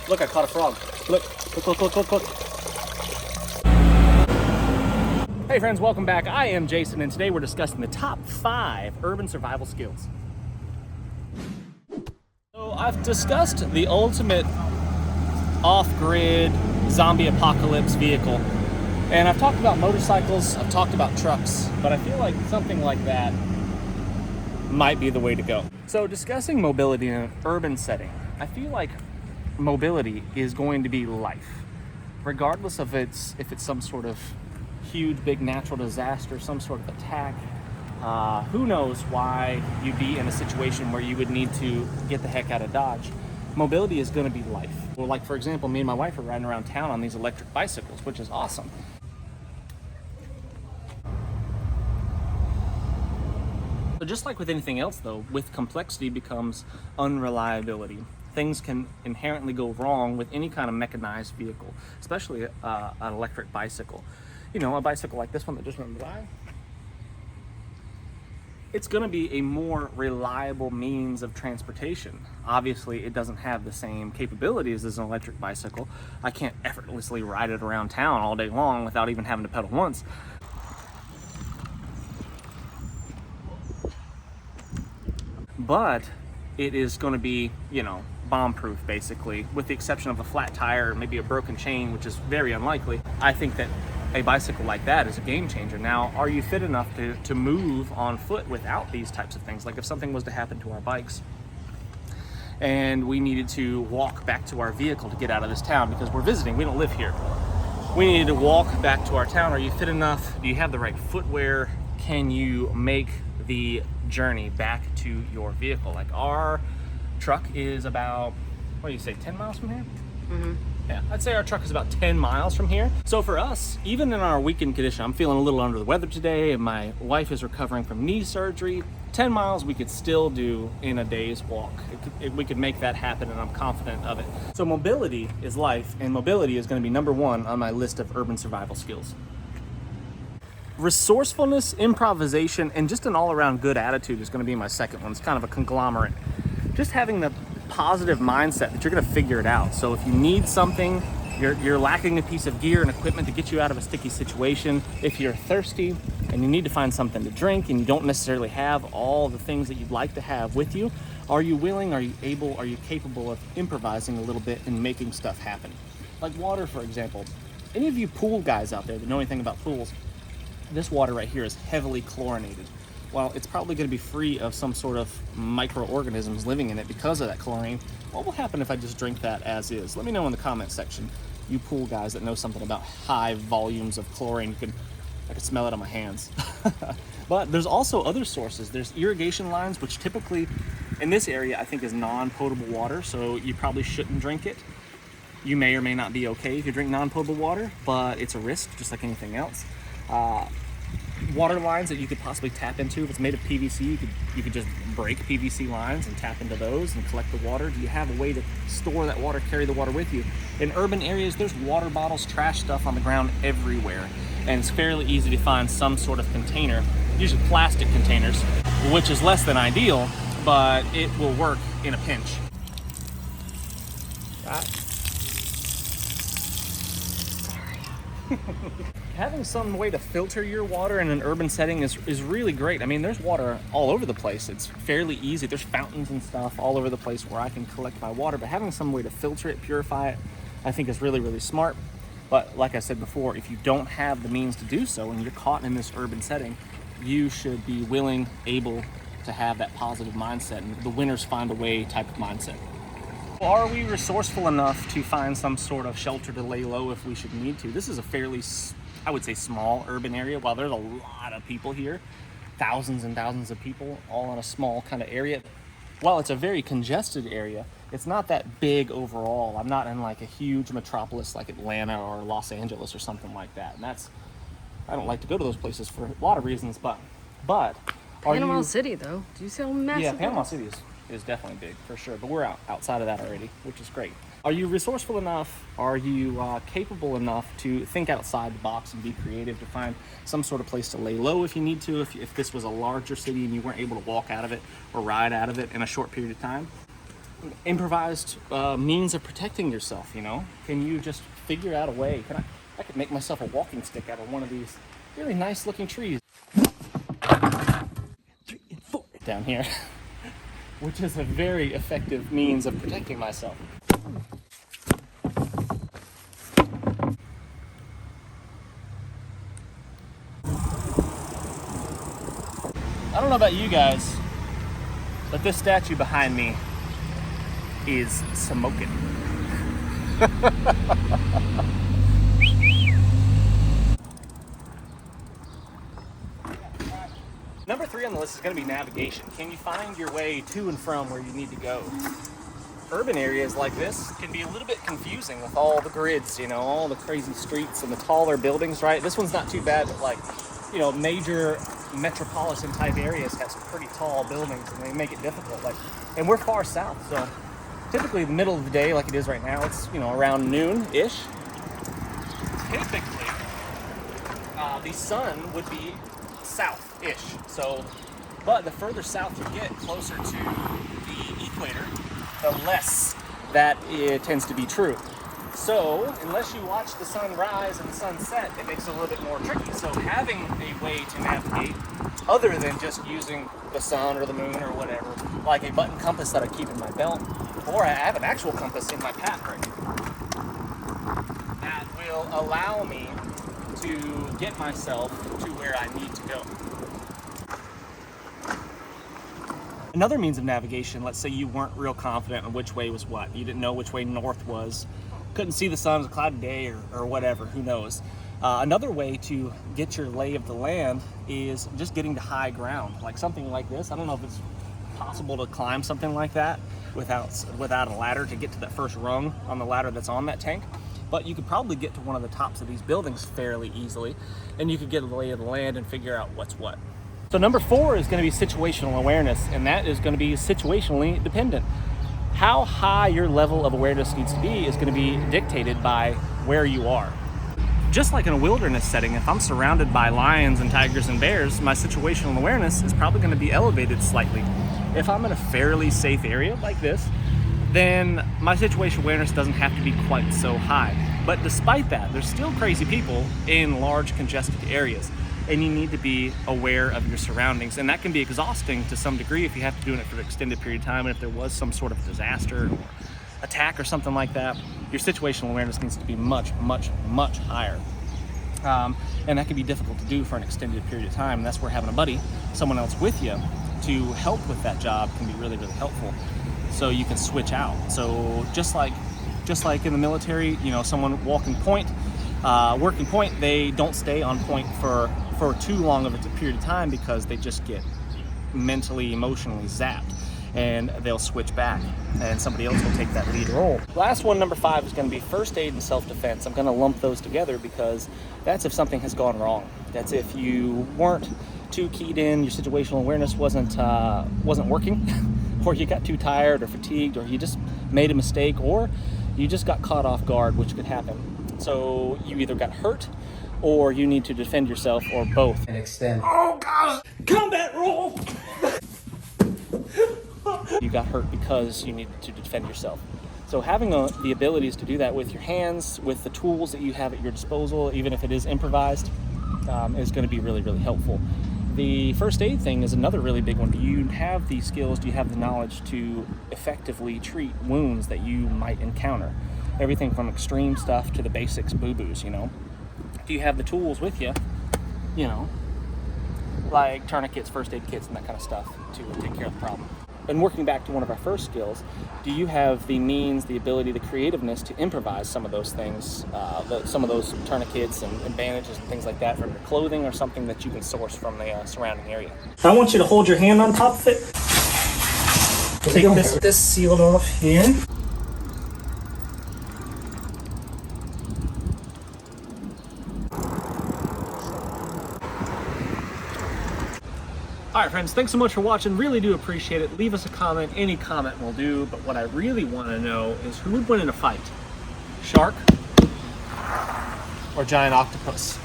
Look, I caught a frog. Look. Hey friends, welcome back. I am Jason, and today we're discussing the top 5 urban survival skills. So I've discussed the ultimate off-grid zombie apocalypse vehicle, and I've talked about motorcycles, I've talked about trucks, but I feel like something like that might be the way to go. So discussing mobility in an urban setting, I feel like mobility is going to be life, regardless of if it's some sort of huge big natural disaster, some sort of attack. Who knows why you'd be in a situation where you would need to get the heck out of Dodge. Mobility is going to be life. Well, like for example, me and my wife are riding around town on these electric bicycles, which is awesome. So just like with anything else though, with complexity becomes unreliability. Things can inherently go wrong with any kind of mechanized vehicle, especially an electric bicycle. You know, a bicycle like this one that just went by, it's going to be a more reliable means of transportation. Obviously, it doesn't have the same capabilities as an electric bicycle. I can't effortlessly ride it around town all day long without even having to pedal once. But it is going to be, you know, bomb-proof basically, with the exception of a flat tire or maybe a broken chain, which is very unlikely. I think that a bicycle like that is a game changer. Now, are you fit enough to move on foot without these types of things? Like if something was to happen to our bikes and we needed to walk back to our vehicle to get out of this town because we're visiting, we don't live here. We needed to walk back to our town. Are you fit enough? Do you have the right footwear? Can you make the journey back to your vehicle? Like our truck is about, what do you say, 10 miles from here? Mm-hmm. Yeah, I'd say our truck is about 10 miles from here. So for us, even in our weekend condition, I'm feeling a little under the weather today and my wife is recovering from knee surgery. 10 miles we could still do in a day's walk. We could make that happen, and I'm confident of it. So mobility is life, and mobility is going to be number 1 on my list of urban survival skills. Resourcefulness, improvisation, and just an all-around good attitude is going to be my second one. It's kind of a conglomerate. Just having the positive mindset that you're going to figure it out. So if you need something, you're lacking a piece of gear and equipment to get you out of a sticky situation. If you're thirsty and you need to find something to drink and you don't necessarily have all the things that you'd like to have with you, are you willing, are you able, are you capable of improvising a little bit and making stuff happen? Like water, for example. Any of you pool guys out there that know anything about pools, this water right here is heavily chlorinated. Well, it's probably going to be free of some sort of microorganisms living in it because of that chlorine. What will happen if I just drink that as is? Let me know in the comment section, you pool guys that know something about high volumes of chlorine. I can smell it on my hands. But there's also other sources. There's irrigation lines, which typically in this area I think is non-potable water, so you probably shouldn't drink it. You may or may not be okay if you drink non-potable water, but it's a risk just like anything else. Water lines that you could possibly tap into. If it's made of PVC, you could just break PVC lines and tap into those and collect the water. Do you have a way to store that water, carry the water with you? In urban areas, there's water bottles, trash stuff on the ground everywhere, and it's fairly easy to find some sort of container, usually plastic containers, which is less than ideal, but it will work in a pinch. Having some way to filter your water in an urban setting is really great. I mean, there's water all over the place. It's fairly easy. There's fountains and stuff all over the place where I can collect my water, but having some way to filter it, purify it, I think is really, really smart. But like I said before, if you don't have the means to do so and you're caught in this urban setting, you should be willing, able to have that positive mindset and the winners find a way type of mindset. Are we resourceful enough to find some sort of shelter to lay low if we should need to? This is a fairly, I would say, small urban area. While there's a lot of people here, thousands and thousands of people all in a small kind of area. While it's a very congested area, it's not that big overall. I'm not in like a huge metropolis like Atlanta or Los Angeles or something like that. And I don't like to go to those places for a lot of reasons, but Panama City though, do you see how massive? Yeah, Panama City is definitely big for sure, but we're outside of that already, which is great. Are you resourceful enough? Are you capable enough to think outside the box and be creative to find some sort of place to lay low if you need to, if this was a larger city and you weren't able to walk out of it or ride out of it in a short period of time? improvised means of protecting yourself, you know? Can you just figure out a way? I could make myself a walking stick out of one of these really nice looking trees. 3 and 4 down here, which is a very effective means of protecting myself. I don't know about you guys, but this statue behind me is smoking. Number 3 on the list is going to be navigation. Can you find your way to and from where you need to go? Urban areas like this can be a little bit confusing with all the grids, you know, all the crazy streets and the taller buildings, right? This one's not too bad, but like, you know, major metropolitan type areas have some pretty tall buildings and they make it difficult. Like, and we're far south, so typically the middle of the day, like it is right now, it's, you know, around noon-ish. Typically, the sun would be south-ish. So, but the further south you get, closer to the equator, the less that it tends to be true. So, unless you watch the sun rise and the sun set, it makes it a little bit more tricky. So having a way to navigate, other than just using the sun or the moon or whatever, like a button compass that I keep in my belt, or I have an actual compass in my pack right here, that will allow me to get myself to where I need to go. Another means of navigation, let's say you weren't real confident on which way was what. You didn't know which way north was. Couldn't see the sun, it was a cloudy day or whatever, who knows. Another way to get your lay of the land is just getting to high ground, like something like this. I don't know if it's possible to climb something like that without a ladder to get to that first rung on the ladder that's on that tank. But you could probably get to one of the tops of these buildings fairly easily, and you could get a lay of the land and figure out what's what. So number 4 is going to be situational awareness, and that is going to be situationally dependent. How high your level of awareness needs to be is going to be dictated by where you are. Just like in a wilderness setting, if I'm surrounded by lions and tigers and bears, my situational awareness is probably going to be elevated slightly. If I'm in a fairly safe area like this, then my situational awareness doesn't have to be quite so high. But despite that, there's still crazy people in large congested areas, and you need to be aware of your surroundings. And that can be exhausting to some degree if you have to do it for an extended period of time, and if there was some sort of disaster or attack or something like that, your situational awareness needs to be much, much, much higher. And that can be difficult to do for an extended period of time. And that's where having a buddy, someone else with you to help with that job, can be really, really helpful. So you can switch out. So just like in the military, you know, someone working point, they don't stay on point for too long of a period of time because they just get mentally, emotionally zapped, and they'll switch back and somebody else will take that lead role. Last one, number 5, is going to be first aid and self-defense. I'm going to lump those together because that's if something has gone wrong. That's if you weren't too keyed in, your situational awareness wasn't working, or you got too tired or fatigued, or you just made a mistake, or you just got caught off guard, which could happen. So you either got hurt or you need to defend yourself, or both. And extend. Oh gosh, combat roll! You got hurt because you needed to defend yourself. So having the abilities to do that with your hands, with the tools that you have at your disposal, even if it is improvised, is going to be really, really helpful. The first aid thing is another really big one. Do you have the skills, do you have the knowledge to effectively treat wounds that you might encounter? Everything from extreme stuff to the basics, boo-boos, you know? Do you have the tools with you, you know, like tourniquets, first aid kits, and that kind of stuff to take care of the problem? And working back to one of our first skills, do you have the means, the ability, the creativeness to improvise some of those things, some of those tourniquets and bandages and things like that from your clothing, or something that you can source from the surrounding area? I want you to hold your hand on top of it. Take this sealed off here. All right, friends, thanks so much for watching. Really do appreciate it. Leave us a comment. Any comment will do. But what I really want to know is who would win in a fight? Shark or giant octopus?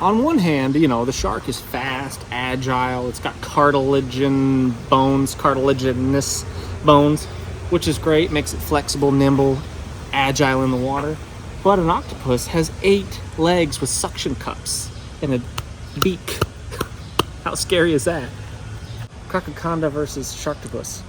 On one hand, you know, the shark is fast, agile. It's got cartilaginous bones. which is great, makes it flexible, nimble, agile in the water. But an octopus has 8 legs with suction cups and a beak. How scary is that? Crocodile versus sharktopus.